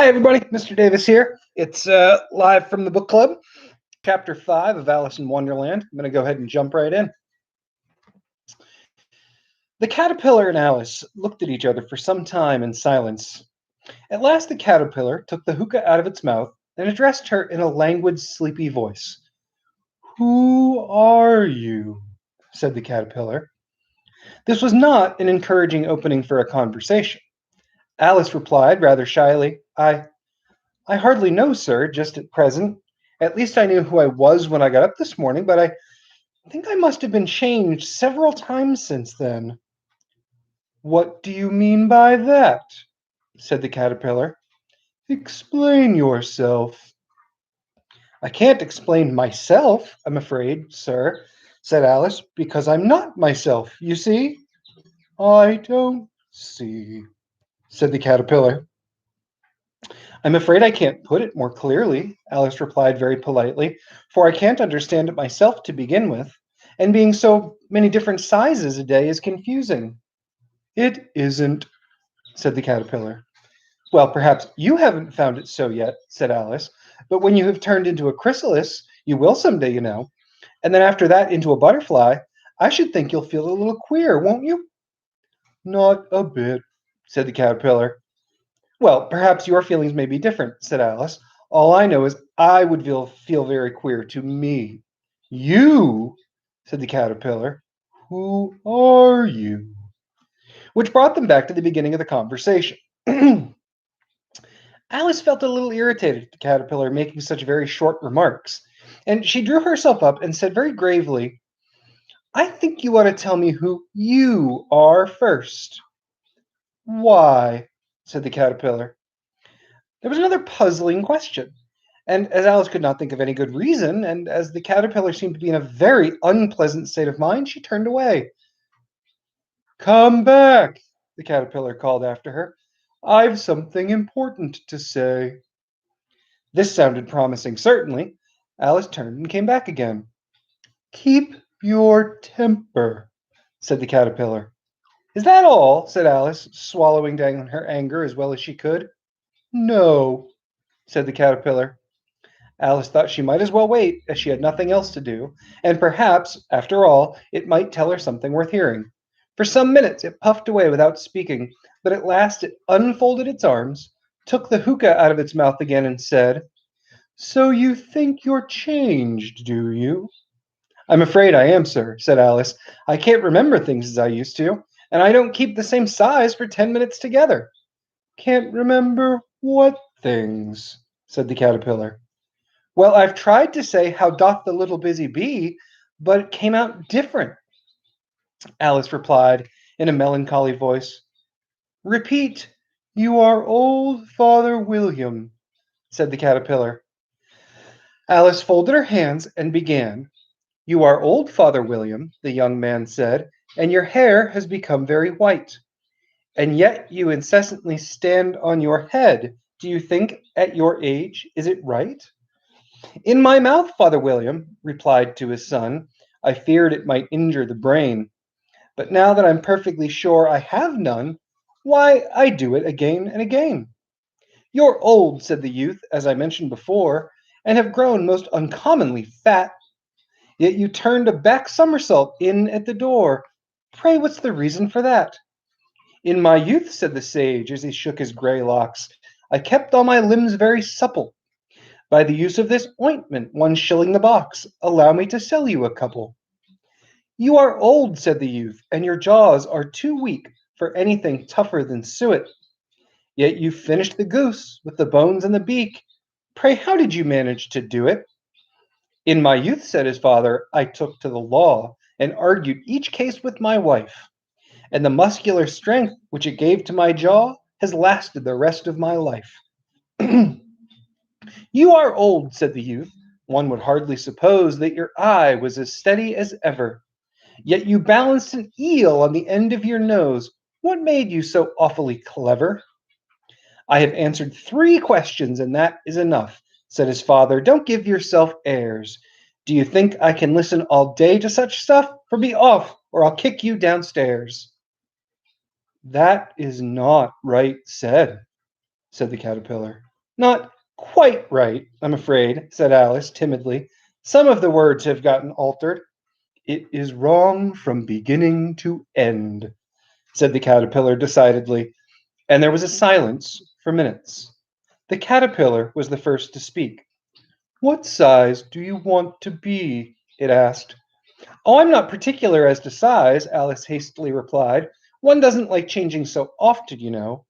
Hi, everybody. Mr. Davis here. It's live from the book club, chapter 5 of Alice in Wonderland. I'm going to go ahead and jump right in. The caterpillar and Alice looked at each other for some time in silence. At last, the caterpillar took the hookah out of its mouth and addressed her in a languid, sleepy voice. "Who are you?" said the caterpillar. This was not an encouraging opening for a conversation. Alice replied rather shyly, I hardly know, sir, just at present. At least I knew who I was when I got up this morning, but I think I must have been changed several times since then. What do you mean by that? Said the caterpillar. Explain yourself. I can't explain myself, I'm afraid, sir, said Alice, because I'm not myself, you see? I don't see, said the caterpillar. I'm afraid I can't put it more clearly, Alice replied very politely, for I can't understand it myself to begin with, and being so many different sizes a day is confusing. It isn't, said the caterpillar. Well, perhaps you haven't found it so yet, said Alice, but when you have turned into a chrysalis, you will someday, you know, and then after that into a butterfly, I should think you'll feel a little queer, won't you? Not a bit, said the caterpillar. Well, perhaps your feelings may be different, said Alice. All I know is I would feel very queer to me. You, said the caterpillar. Who are you? Which brought them back to the beginning of the conversation. Alice felt a little irritated at the caterpillar making such very short remarks, and she drew herself up and said very gravely, I think you ought to tell me who you are first. Why? Said the caterpillar. There was another puzzling question. And as Alice could not think of any good reason, and as the caterpillar seemed to be in a very unpleasant state of mind, she turned away. Come back, the caterpillar called after her. I've something important to say. This sounded promising, certainly. Alice turned and came back again. Keep your temper, said the caterpillar. Is that all? Said Alice, swallowing down her anger as well as she could. No, said the caterpillar. Alice thought she might as well wait, as she had nothing else to do, and perhaps, after all, it might tell her something worth hearing. For some minutes it puffed away without speaking, but at last it unfolded its arms, took the hookah out of its mouth again, and said, So you think you're changed, do you? I'm afraid I am, sir, said Alice. I can't remember things as I used to, and I don't keep the same size for 10 minutes together. Can't remember what things? Said the caterpillar. Well, I've tried to say, How doth the little busy bee, but it came out different, Alice replied in a melancholy voice. Repeat, You are old Father William, said the caterpillar. Alice folded her hands and began. You are old, Father William, the young man said, and your hair has become very white. And yet you incessantly stand on your head. Do you think, at your age, is it right? In my mouth, Father William, replied to his son. I feared it might injure the brain. But now that I'm perfectly sure I have none, why, I do it again and again. You're old, said the youth, as I mentioned before, and have grown most uncommonly fat. Yet you turned a back somersault in at the door. Pray, what's the reason for that? In my youth, said the sage, as he shook his grey locks, I kept all my limbs very supple. By the use of this ointment, 1 shilling the box, allow me to sell you a couple. You are old, said the youth, and your jaws are too weak for anything tougher than suet. Yet you finished the goose with the bones and the beak. Pray, how did you manage to do it? In my youth, said his father, I took to the law and argued each case with my wife, and the muscular strength which it gave to my jaw has lasted the rest of my life. You are old, said the youth. One would hardly suppose that your eye was as steady as ever. Yet you balanced an eel on the end of your nose. What made you so awfully clever? I have answered 3 questions, and that is enough, said his father. Don't give yourself airs. Do you think I can listen all day to such stuff? For be off, or I'll kick you downstairs. That is not right said the caterpillar. Not quite right, I'm afraid, said Alice timidly. Some of the words have gotten altered. It is wrong from beginning to end, said the caterpillar decidedly, and there was a silence for minutes. The caterpillar was the first to speak. What size do you want to be? It asked. Oh, I'm not particular as to size, Alice hastily replied. One doesn't like changing so often, you know.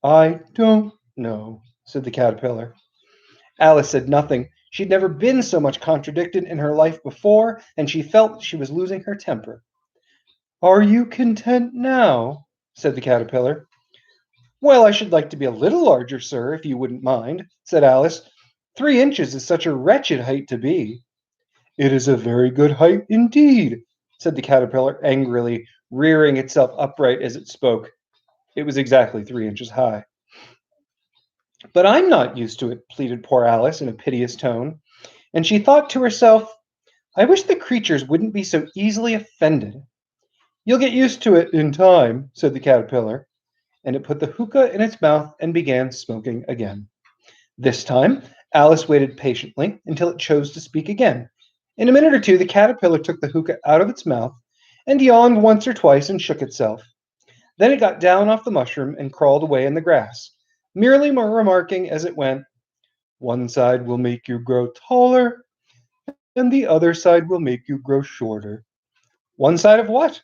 I don't know, said the caterpillar. Alice said nothing. She'd never been so much contradicted in her life before, and she felt she was losing her temper. Are you content now? Said the caterpillar. Well, I should like to be a little larger, sir, if you wouldn't mind, said Alice. 3 inches is such a wretched height to be. It is a very good height indeed, said the caterpillar angrily, rearing itself upright as it spoke. It was exactly 3 inches high. But I'm not used to it, pleaded poor Alice in a piteous tone, and she thought to herself, I wish the creatures wouldn't be so easily offended. You'll get used to it in time, said the caterpillar, and it put the hookah in its mouth and began smoking again. This time, Alice waited patiently until it chose to speak again. In a minute or two, the caterpillar took the hookah out of its mouth and yawned once or twice and shook itself. Then it got down off the mushroom and crawled away in the grass, merely remarking as it went, one side will make you grow taller, and the other side will make you grow shorter. One side of what?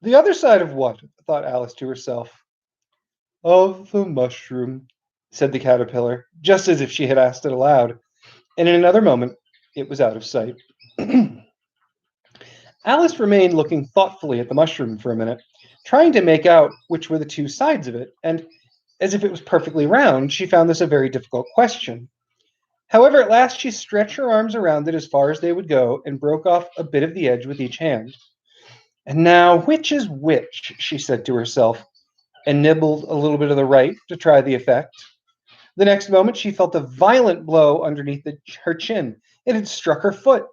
The other side of what? Thought Alice to herself. Of the mushroom, said the caterpillar, just as if she had asked it aloud, and in another moment it was out of sight. Alice remained looking thoughtfully at the mushroom for a minute, trying to make out which were the two sides of it, and as if it was perfectly round, she found this a very difficult question. However, at last she stretched her arms around it as far as they would go and broke off a bit of the edge with each hand. And now, which is which? She said to herself, and nibbled a little bit of the right to try the effect. The next moment, she felt a violent blow underneath her chin. It had struck her foot.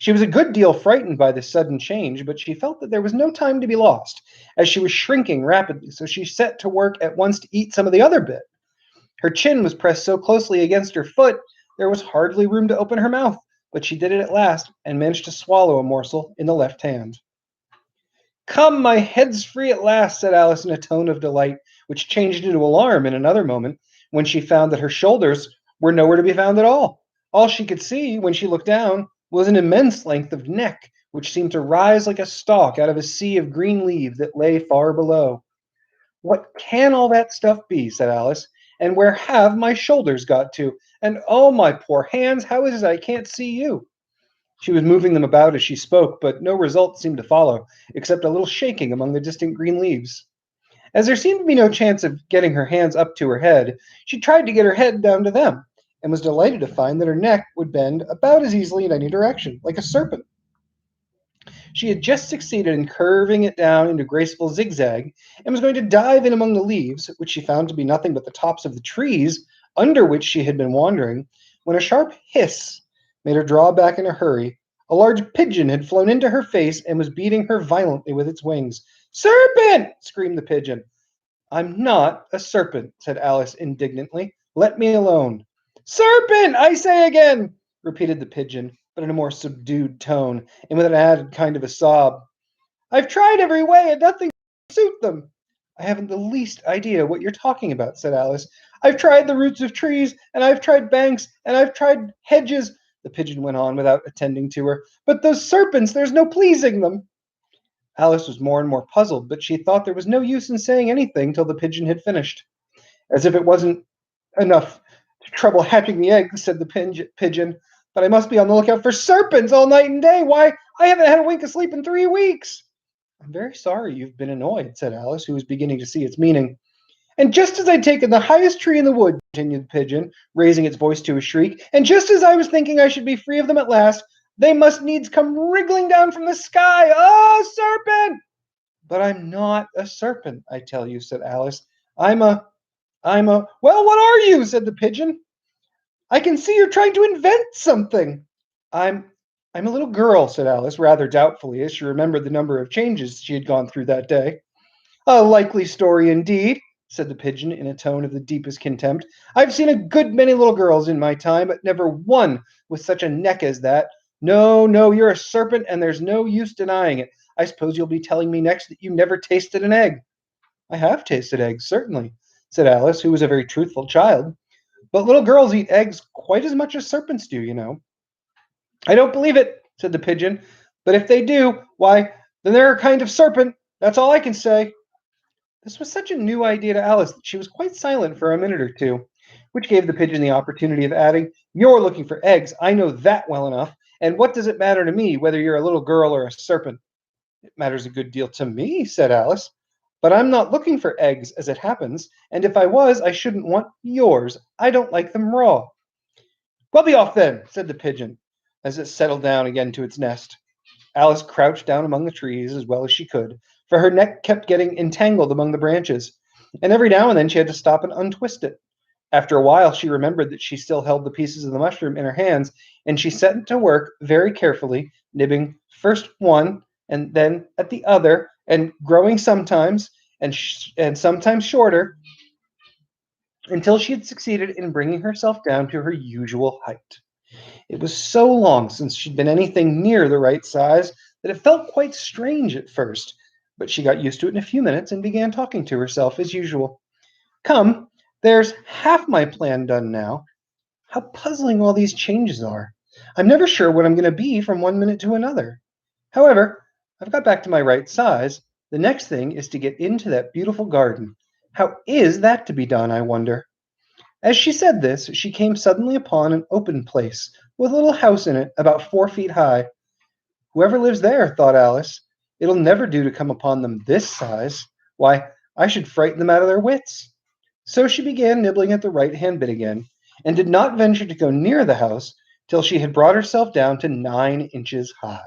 She was a good deal frightened by this sudden change, but she felt that there was no time to be lost, as she was shrinking rapidly, so she set to work at once to eat some of the other bit. Her chin was pressed so closely against her foot, there was hardly room to open her mouth, but she did it at last, and managed to swallow a morsel in the left hand. Come, my head's free at last, said Alice in a tone of delight, which changed into alarm in another moment, when she found that her shoulders were nowhere to be found at all. All she could see, when she looked down, was an immense length of neck, which seemed to rise like a stalk out of a sea of green leaves that lay far below. What can all that stuff be? Said Alice. And where have my shoulders got to? And oh, my poor hands, how is it I can't see you? She was moving them about as she spoke, but no result seemed to follow, except a little shaking among the distant green leaves. As there seemed to be no chance of getting her hands up to her head, she tried to get her head down to them, and was delighted to find that her neck would bend about as easily in any direction, like a serpent. She had just succeeded in curving it down into graceful zigzag, and was going to dive in among the leaves, which she found to be nothing but the tops of the trees under which she had been wandering, when a sharp hiss made her draw back in a hurry. A large pigeon had flown into her face and was beating her violently with its wings. Serpent! Screamed the pigeon. I'm not a serpent, said Alice indignantly. Let me alone. Serpent, I say again, repeated the pigeon, but in a more subdued tone, and with an added kind of a sob. I've tried every way, and nothing will suit them. I haven't the least idea what you're talking about, said Alice. I've tried the roots of trees, and I've tried banks, and I've tried hedges, the pigeon went on without attending to her. But those serpents, there's no pleasing them. Alice was more and more puzzled, but she thought there was no use in saying anything till the pigeon had finished. As if it wasn't enough trouble hatching the eggs, said the pigeon, but I must be on the lookout for serpents all night and day. Why, I haven't had a wink of sleep in 3 weeks. I'm very sorry you've been annoyed, said Alice, who was beginning to see its meaning. And just as I'd taken the highest tree in the wood, continued the pigeon, raising its voice to a shriek, and just as I was thinking I should be free of them at last, they must needs come wriggling down from the sky. Oh, serpent! But I'm not a serpent, I tell you, said Alice. Well, what are you? Said the pigeon. I can see you're trying to invent something. I'm, I'm a little girl, said Alice, rather doubtfully, as she remembered the number of changes she had gone through that day. A likely story indeed. said the pigeon in a tone of the deepest contempt. "I've seen a good many little girls in my time, but never one with such a neck as that. No, no, you're a serpent, and there's no use denying it. I suppose you'll be telling me next that you never tasted an egg." "I have tasted eggs, certainly," said Alice, who was a very truthful child. "But little girls eat eggs quite as much as serpents do, you know." "I don't believe it," said the pigeon. "But if they do, why, then they're a kind of serpent. That's all I can say." This was such a new idea to Alice that she was quite silent for a minute or two, which gave the pigeon the opportunity of adding, "You're looking for eggs, I know that well enough, and what does it matter to me whether you're a little girl or a serpent?" "It matters a good deal to me," said Alice, "but I'm not looking for eggs as it happens, and if I was, I shouldn't want yours. I don't like them raw." "Well, be off then," said the pigeon, as it settled down again to its nest. Alice crouched down among the trees as well as she could, for her neck kept getting entangled among the branches, and every now and then she had to stop and untwist it. After a while, she remembered that she still held the pieces of the mushroom in her hands, and she set to work very carefully, nibbing first one and then at the other, and growing sometimes and sometimes shorter, until she had succeeded in bringing herself down to her usual height. It was so long since she'd been anything near the right size that it felt quite strange at first, but she got used to it in a few minutes and began talking to herself as usual. "Come, there's half my plan done now. How puzzling all these changes are. I'm never sure what I'm going to be from one minute to another. However, I've got back to my right size. The next thing is to get into that beautiful garden. How is that to be done, I wonder?" As she said this, she came suddenly upon an open place, with a little house in it about 4 feet high. "Whoever lives there," thought Alice. "It'll never do to come upon them this size. Why, I should frighten them out of their wits." So she began nibbling at the right-hand bit again, and did not venture to go near the house till she had brought herself down to 9 inches high.